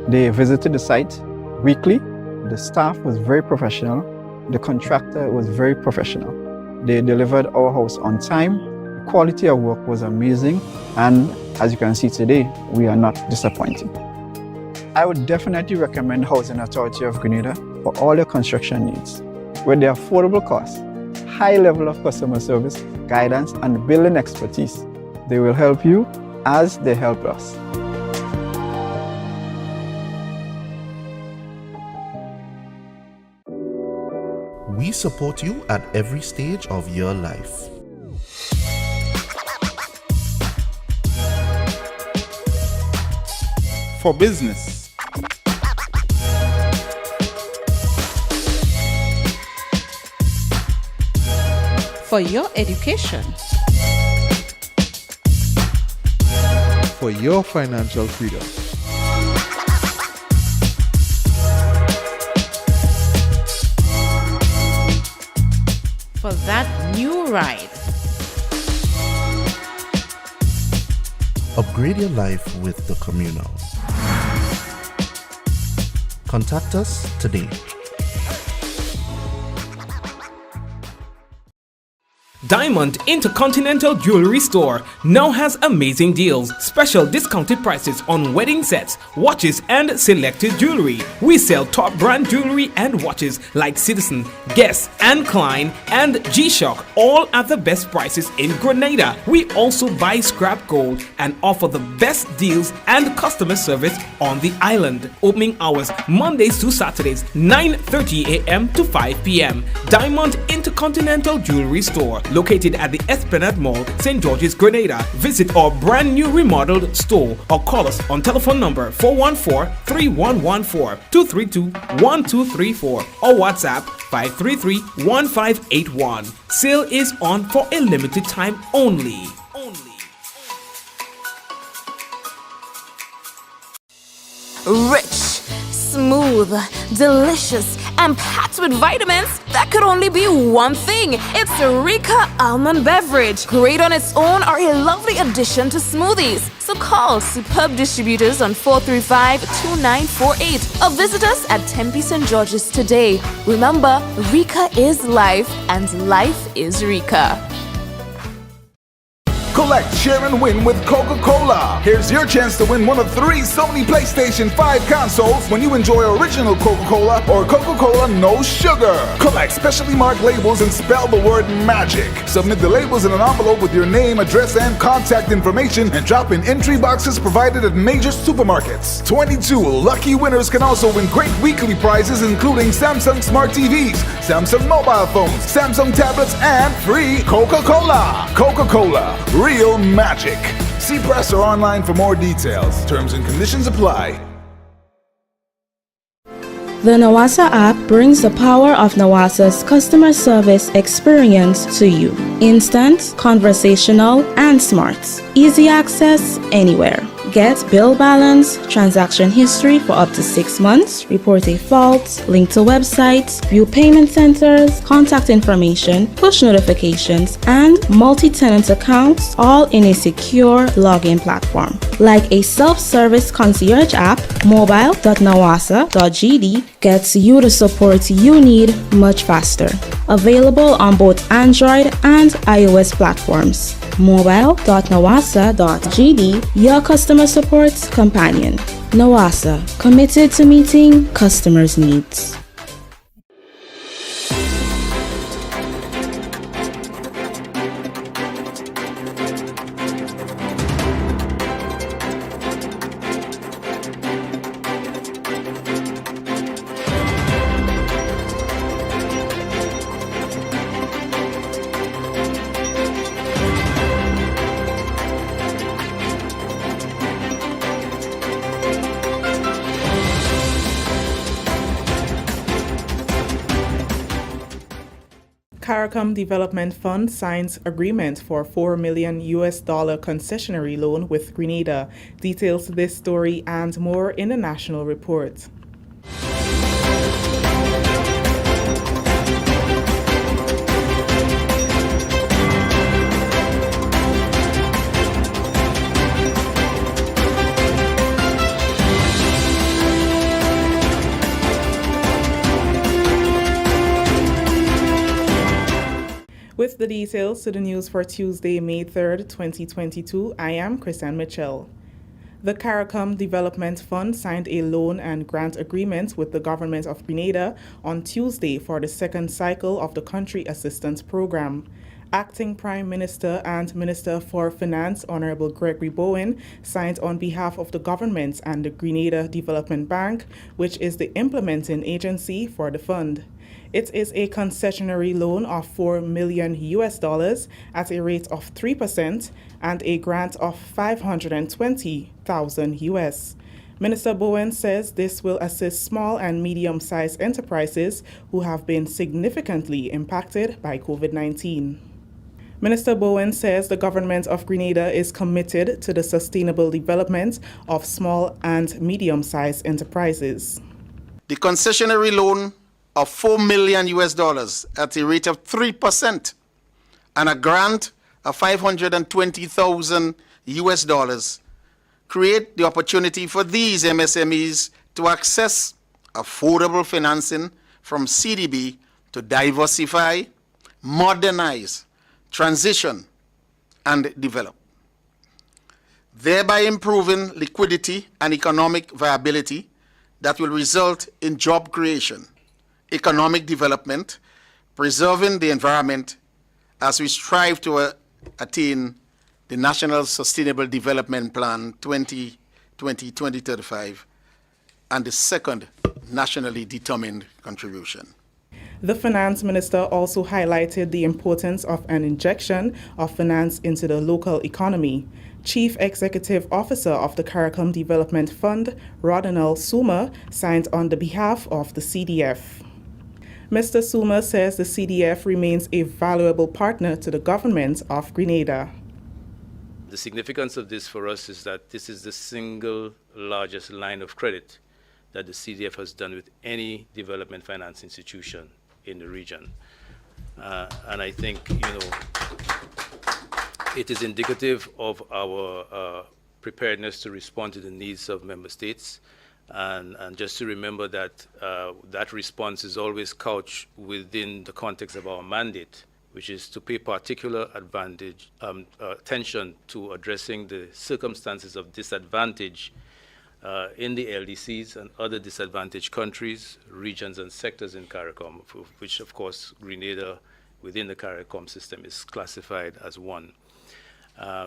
They visited the site weekly. The staff was very professional. The contractor was very professional. They delivered our house on time. The quality of work was amazing. And as you can see today, we are not disappointed. I would definitely recommend Housing Authority of Grenada for all your construction needs. With their affordable costs, high level of customer service, guidance, and building expertise, they will help you as they help us. We support you at every stage of your life. For business, For your education. for your financial freedom. For that new ride. Upgrade your life with the communal. Contact us today. Diamond Intercontinental Jewelry Store now has amazing deals, special discounted prices on wedding sets, watches and selected jewelry. We sell top brand jewelry and watches like Citizen, Guess and Klein and G-Shock, all at the best prices in Grenada. We also buy scrap gold and offer the best deals and customer service on the island. Opening hours Mondays to Saturdays 9:30 a.m. to 5 p.m. Diamond Intercontinental Jewelry Store, located at the Esplanade Mall, St. George's, Grenada. Visit our brand new remodeled store or call us on telephone number 414-3114, 232-1234 or WhatsApp 533-1581. Sale is on for a limited time only. Rich, smooth, delicious, and packed with vitamins that could only be one thing. It's Rika Almond Beverage. Great on its own or a lovely addition to smoothies. So call Superb Distributors on 435-2948 or visit us at Tempe St. George's today. Remember, Rika is life and life is Rika. Collect, share, and win with Coca-Cola. Here's your chance to win one of 3 Sony PlayStation 5 consoles when you enjoy original Coca-Cola or Coca-Cola No Sugar. Collect specially marked labels and spell the word MAGIC. Submit the labels in an envelope with your name, address, and contact information and drop in entry boxes provided at major supermarkets. 22 lucky winners can also win great weekly prizes including Samsung Smart TVs, Samsung mobile phones, Samsung tablets, and free Coca-Cola. Coca-Cola. Real magic. See press or online for more details. Terms and conditions apply. The Nawasa app brings the power of Nawasa's customer service experience to you. Instant, conversational, and smart. Easy access anywhere. Get bill balance, transaction history for up to 6 months, report a fault, link to websites, view payment centers, contact information, push notifications, and multi-tenant accounts, all in a secure login platform. Like a self-service concierge app, mobile.nawasa.gd gets you the support you need much faster. Available on both Android and iOS platforms. mobile.nawasa.gd, your customer support companion. Nawasa, committed to meeting customers' needs. CARICOM Development Fund signs agreement for $4 million concessionary loan with Grenada. Details to this story and more in the national report. With the details to the news for Tuesday, May 3rd, 2022, I am Chrisanne Mitchell. The CARICOM Development Fund signed a loan and grant agreement with the government of Grenada on Tuesday for the second cycle of the Country Assistance Program. Acting Prime Minister and Minister for Finance, Honorable Gregory Bowen, signed on behalf of the government and the Grenada Development Bank, which is the implementing agency for the fund. It is a concessionary loan of $4 million at a rate of 3% and a grant of $520,000. Minister Bowen says this will assist small and medium-sized enterprises who have been significantly impacted by COVID-19. Minister Bowen says the government of Grenada is committed to the sustainable development of small and medium-sized enterprises. The concessionary loan of $4 million at a rate of 3% and a grant of $520,000 create the opportunity for these MSMEs to access affordable financing from CDB to diversify, modernize, transition, and develop, thereby improving liquidity and economic viability that will result in job creation, economic development, preserving the environment as we strive to attain the National Sustainable Development Plan 2020-2035 and the second nationally determined contribution. The finance minister also highlighted the importance of an injection of finance into the local economy. Chief Executive Officer of the CARICOM Development Fund, Rodinal Suma, signed on the behalf of the CDF. Mr. Suma says the CDF remains a valuable partner to the government of Grenada. The significance of this for us is that this is the single largest line of credit that the CDF has done with any development finance institution in the region. And I think, it is indicative of our preparedness to respond to the needs of member states. And just to remember that that response is always couched within the context of our mandate, which is to pay particular attention to addressing the circumstances of disadvantage in the LDCs and other disadvantaged countries, regions, and sectors in CARICOM, which, of course, Grenada within the CARICOM system is classified as one.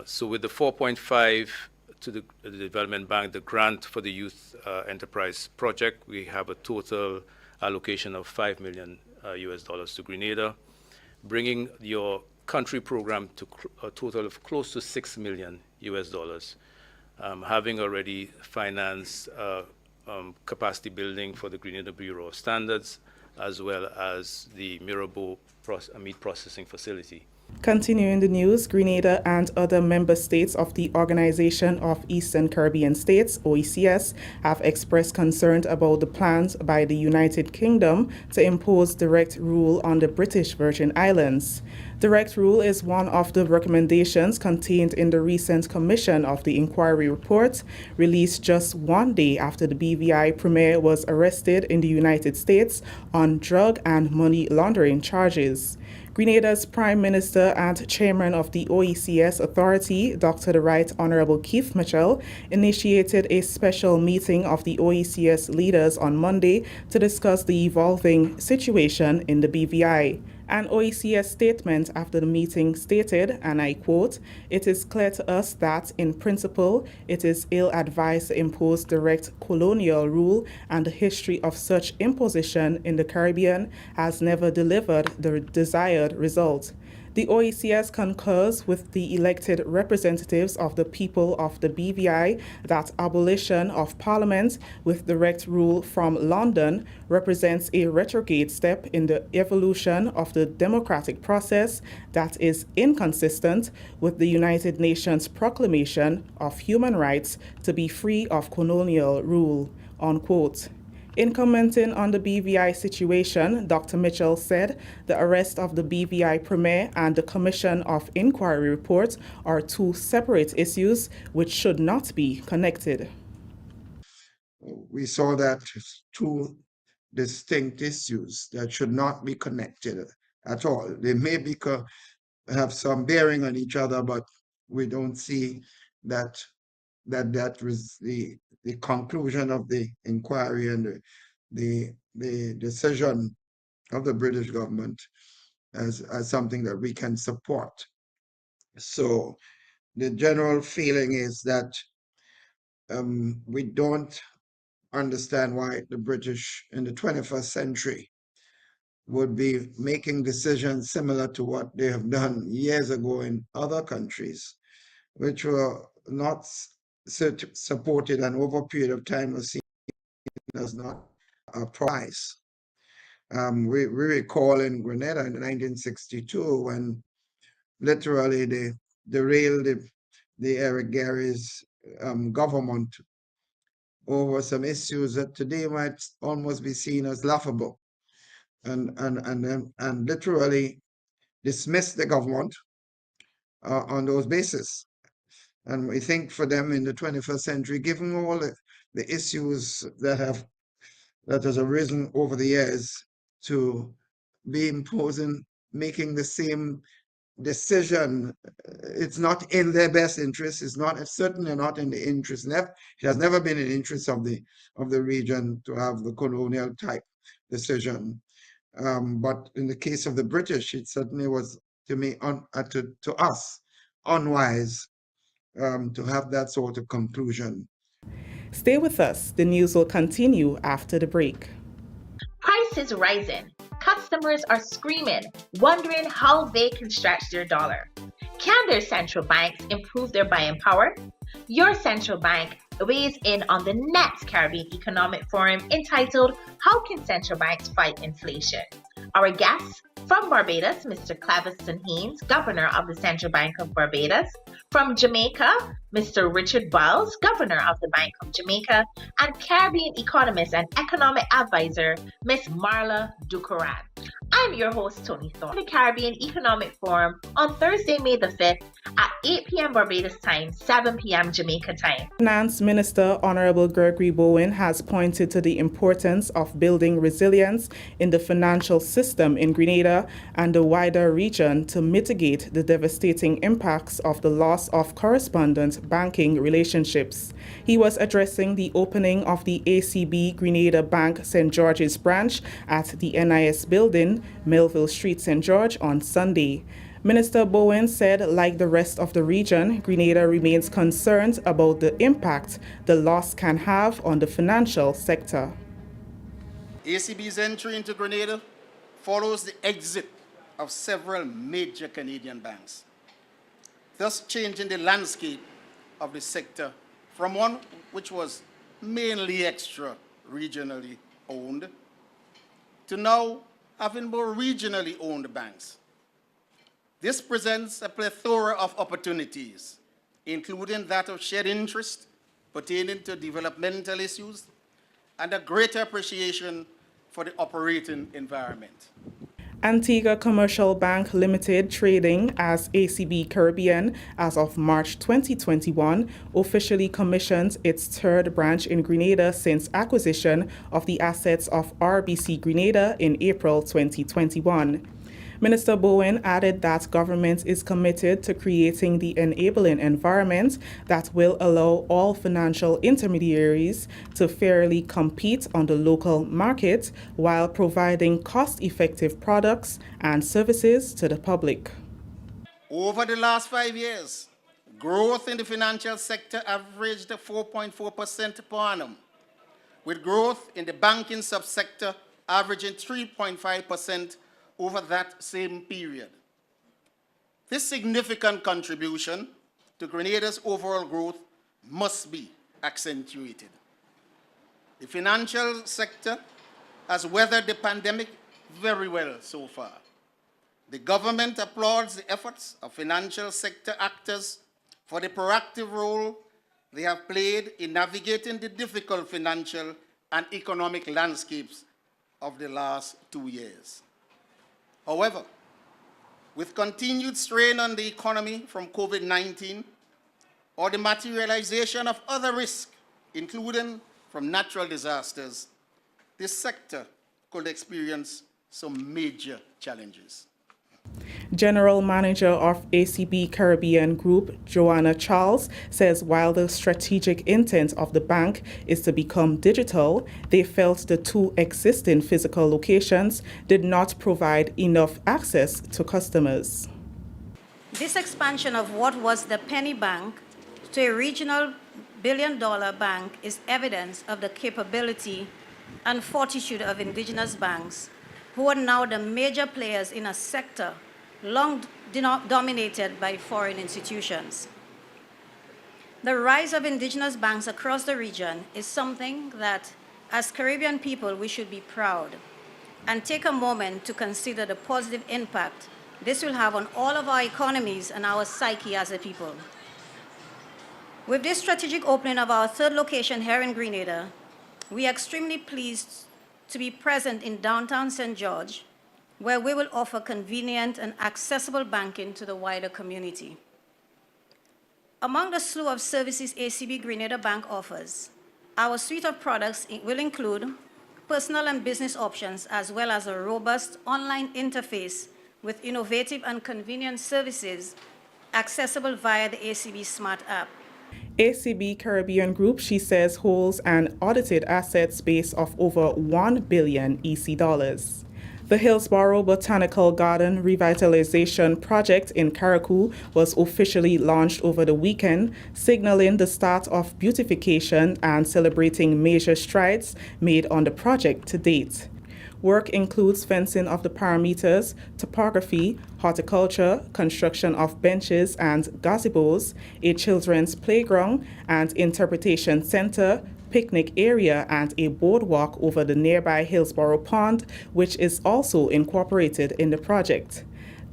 So with the 4.5 to the Development Bank, the grant for the Youth Enterprise Project, we have a total allocation of $5 million US to Grenada, bringing your country program to a total of close to $6 million US. Having already financed capacity building for the Grenada Bureau of Standards, as well as the Mirabeau meat processing facility. Continuing the news, Grenada and other member states of the Organization of Eastern Caribbean States, OECS, have expressed concern about the plans by the United Kingdom to impose direct rule on the British Virgin Islands. Direct rule is one of the recommendations contained in the recent Commission of the Inquiry report, released just one day after the BVI premier was arrested in the United States on drug and money laundering charges. Grenada's Prime Minister and Chairman of the OECS Authority, Dr. the Right Honorable Keith Mitchell, initiated a special meeting of the OECS leaders on Monday to discuss the evolving situation in the BVI. An OECS statement after the meeting stated, and I quote, "It is clear to us that, in principle, it is ill-advised to impose direct colonial rule, and the history of such imposition in the Caribbean has never delivered the desired result. The OECS concurs with the elected representatives of the people of the BVI that abolition of Parliament with direct rule from London represents a retrograde step in the evolution of the democratic process that is inconsistent with the United Nations Proclamation of Human Rights to be free of colonial rule," unquote. In commenting on the BVI situation, Dr. Mitchell said the arrest of the BVI Premier and the Commission of Inquiry report are two separate issues which should not be connected. We saw that two distinct issues that should not be connected at all. They may have some bearing on each other, but we don't see that was the conclusion of the inquiry and the decision of the British government as something that we can support. So the general feeling is that we don't understand why the British in the 21st century would be making decisions similar to what they have done years ago in other countries, which were not supported and over a period of time was seen as not a prize. We recall in Grenada in 1962 when literally they derailed the Eric Gary's government over some issues that today might almost be seen as laughable, and literally dismissed the government on those bases. And we think for them in the 21st century, given all the issues that has arisen over the years, to be imposing, making the same decision, it's not in their best interest. It's certainly not in the interest. It has never been in the interest of the region to have the colonial type decision. But in the case of the British, it certainly was, to me, to us, unwise to have that sort of conclusion. Stay with us. The news will continue after the break. Prices rising. Customers are screaming, wondering how they can stretch their dollar. Can their central banks improve their buying power? Your central bank weighs in on the next Caribbean Economic Forum entitled, How Can Central Banks Fight Inflation? Our guests from Barbados, Mr. Cleviston Haynes, Governor of the Central Bank of Barbados. From Jamaica, Mr. Richard Biles, Governor of the Bank of Jamaica, and Caribbean economist and economic advisor, Miss Marla Ducoran. I'm your host, Tony Thorne. The Caribbean Economic Forum on Thursday, May the 5th at 8 p.m. Barbados time, 7 p.m. Jamaica time. Finance Minister Honorable Gregory Bowen has pointed to the importance of building resilience in the financial system in Grenada and the wider region to mitigate the devastating impacts of the loss of correspondent banking relationships. He was addressing the opening of the ACB Grenada Bank St. George's branch at the NIS building, Melville Street, St. George, on Sunday. Minister Bowen said, like the rest of the region, Grenada remains concerned about the impact the loss can have on the financial sector. ACB's entry into Grenada follows the exit of several major Canadian banks, thus changing the landscape of the sector from one which was mainly extra-regionally owned to now having more regionally owned banks. This presents a plethora of opportunities, including that of shared interest pertaining to developmental issues and a greater appreciation for the operating environment. Antigua Commercial Bank Limited, trading as ACB Caribbean as of March 2021, officially commissioned its third branch in Grenada since acquisition of the assets of RBC Grenada in April 2021. Minister Bowen added that government is committed to creating the enabling environment that will allow all financial intermediaries to fairly compete on the local market while providing cost-effective products and services to the public. Over the last 5 years, growth in the financial sector averaged 4.4% per annum, with growth in the banking subsector averaging 3.5% over that same period. This significant contribution to Grenada's overall growth must be accentuated. The financial sector has weathered the pandemic very well so far. The government applauds the efforts of financial sector actors for the proactive role they have played in navigating the difficult financial and economic landscapes of the last 2 years. However, with continued strain on the economy from COVID-19 or the materialization of other risks, including from natural disasters, this sector could experience some major challenges. General Manager of ACB Caribbean Group, Joanna Charles, says while the strategic intent of the bank is to become digital, they felt the two existing physical locations did not provide enough access to customers. This expansion of what was the penny bank to a regional billion-dollar bank is evidence of the capability and fortitude of indigenous banks, who are now the major players in a sector long dominated by foreign institutions. The rise of indigenous banks across the region is something that, as Caribbean people, we should be proud and take a moment to consider the positive impact this will have on all of our economies and our psyche as a people. With this strategic opening of our third location here in Grenada, we are extremely pleased to be present in downtown St. George, where we will offer convenient and accessible banking to the wider community. Among the slew of services ACB Grenada Bank offers, our suite of products will include personal and business options, as well as a robust online interface with innovative and convenient services accessible via the ACB Smart app. ACB Caribbean Group, she says, holds an audited assets base of over 1 billion EC dollars. The Hillsborough Botanical Garden Revitalization Project in Carriacou was officially launched over the weekend, signaling the start of beautification and celebrating major strides made on the project to date. Work includes fencing of the parameters, topography, horticulture, construction of benches and gazebos, a children's playground and interpretation center, picnic area, and a boardwalk over the nearby Hillsborough Pond, which is also incorporated in the project.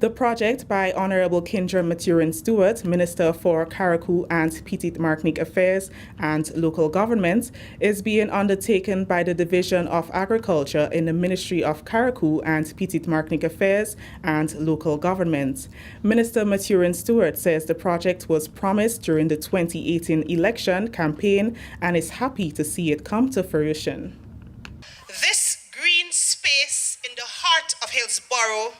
The project, by Honorable Kindra Maturin Stewart, Minister for Carriacou and Petite Martinique Affairs and Local Government, is being undertaken by the Division of Agriculture in the Ministry of Carriacou and Petite Martinique Affairs and Local Government. Minister Maturin Stewart says the project was promised during the 2018 election campaign and is happy to see it come to fruition. This green space in the heart of Hillsborough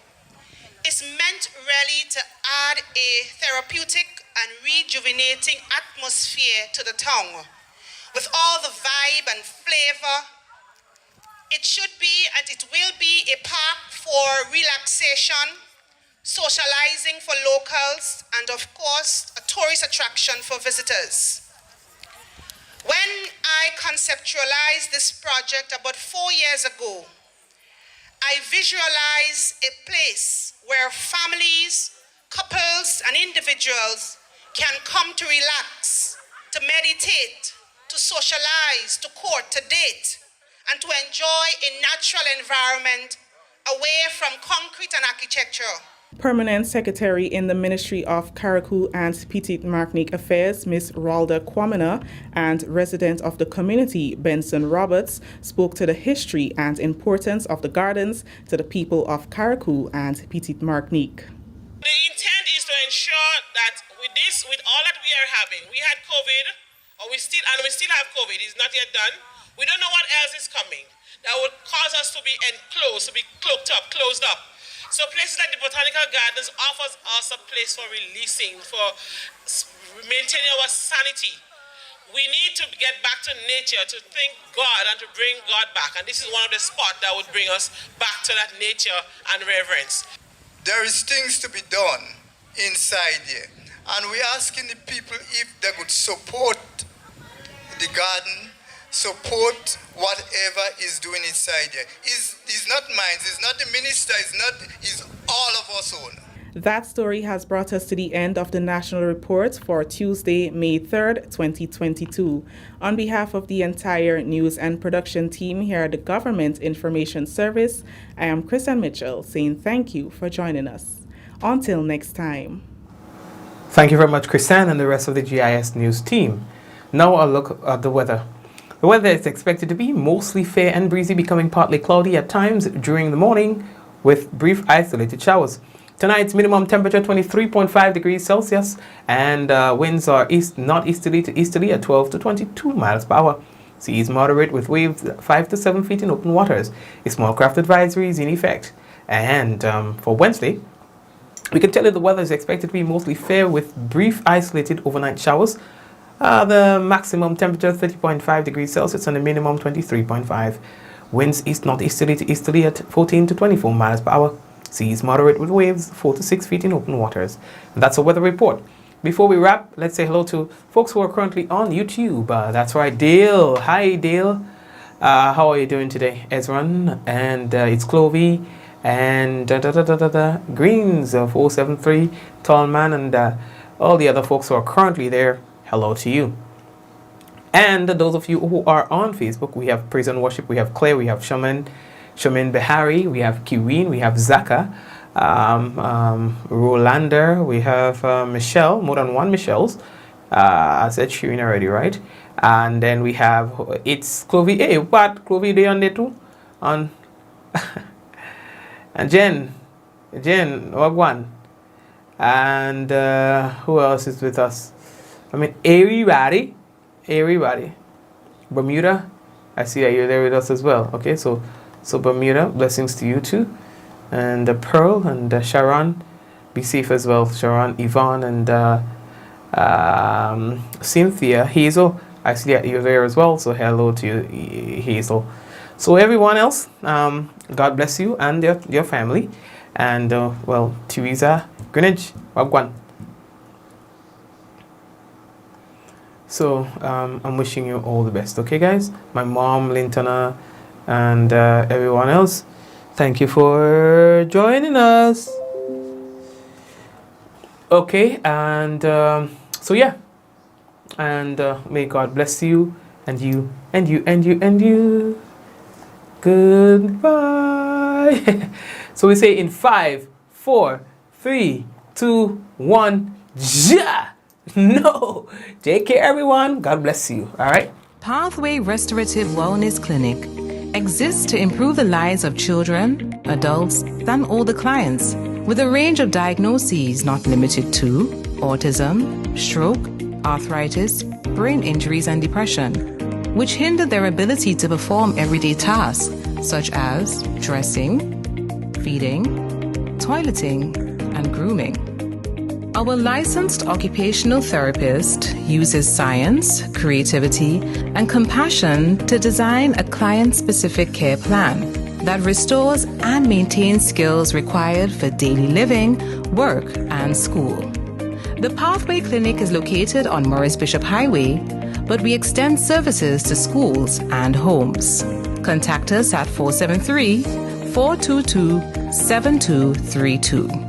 is meant really to add a therapeutic and rejuvenating atmosphere to the town. With all the vibe and flavor, it should be and it will be a park for relaxation, socializing for locals, and of course, a tourist attraction for visitors. When I conceptualized this project about 4 years ago, I visualize a place where families, couples, and individuals can come to relax, to meditate, to socialize, to court, to date, and to enjoy a natural environment away from concrete and architecture. Permanent Secretary in the Ministry of Carriacou and Petite Martinique Affairs, Ms. Ralda Kwamina, and resident of the community, Benson Roberts, spoke to the history and importance of the gardens to the people of Carriacou and Petite Martinique. The intent is to ensure that with all that we are having, we had COVID, we still have COVID, it's not yet done. We don't know what else is coming that would cause us to be enclosed, to be closed up. So places like the Botanical Gardens offers us a place for releasing, for maintaining our sanity. We need to get back to nature, to thank God and to bring God back. And this is one of the spots that would bring us back to that nature and reverence. There is things to be done inside here. And we're asking the people if they could support the garden, support whatever is doing inside here. It's not mine, it's not the minister, it's all of us own. That story has brought us to the end of the National Report for Tuesday, May 3rd, 2022. On behalf of the entire news and production team here at the Government Information Service, I am Kristen Mitchell saying thank you for joining us. Until next time. Thank you very much, Kristen, and the rest of the GIS News team. Now a look at the weather. The weather is expected to be mostly fair and breezy, becoming partly cloudy at times during the morning with brief isolated showers. Tonight's minimum temperature 23.5 degrees Celsius and winds are northeasterly to easterly at 12 to 22 miles per hour. Seas moderate with waves 5 to 7 feet in open waters. A small craft advisory is in effect. And for Wednesday, we can tell you the weather is expected to be mostly fair with brief isolated overnight showers. The maximum temperature 30.5 degrees Celsius and the minimum 23.5. Winds east-northeasterly to easterly at 14 to 24 miles per hour. Seas moderate with waves 4 to 6 feet in open waters. And that's a weather report. Before we wrap, let's say hello to folks who are currently on YouTube. That's right, Dale. Hi, Dale. How are you doing today? Ezran, and it's Clovey, and Greens 473, Tallman, and all the other folks who are currently there. Hello to you. And those of you who are on Facebook, we have Praise and Worship, we have Claire, we have Shaman Behari, we have Kiween, we have Zaka, Rolander, we have Michelle, more than one Michelle's. I said Shirin already, right? And then we have, it's Clovey. Hey, what? Clovey, they on there too? On and Jen, Wagwan. And who else is with us? I mean, everybody. Bermuda, I see that you're there with us as well. Okay, so Bermuda, blessings to you too. and Pearl and Sharon. Be safe as well, Sharon, Yvonne, and Cynthia. Hazel, I see that you're there as well, so hello to you, Hazel. So everyone else, God bless you and your family. And well, Teresa, Greenwich, Wagwan. So I'm wishing you all the best, okay guys? My mom, Lintana, and everyone else, thank you for joining us. Okay, and so yeah, and may God bless you, and you, and you, and you, and you. Goodbye. So we say in 5, 4, 3, 2, 1, ja! No! Take care, everyone. God bless you. All right? Pathway Restorative Wellness Clinic exists to improve the lives of children, adults, and older clients with a range of diagnoses not limited to autism, stroke, arthritis, brain injuries, and depression, which hinder their ability to perform everyday tasks such as dressing, feeding, toileting, and grooming. Our licensed occupational therapist uses science, creativity, and compassion to design a client-specific care plan that restores and maintains skills required for daily living, work, and school. The Pathway Clinic is located on Morris Bishop Highway, but we extend services to schools and homes. Contact us at 473-422-7232.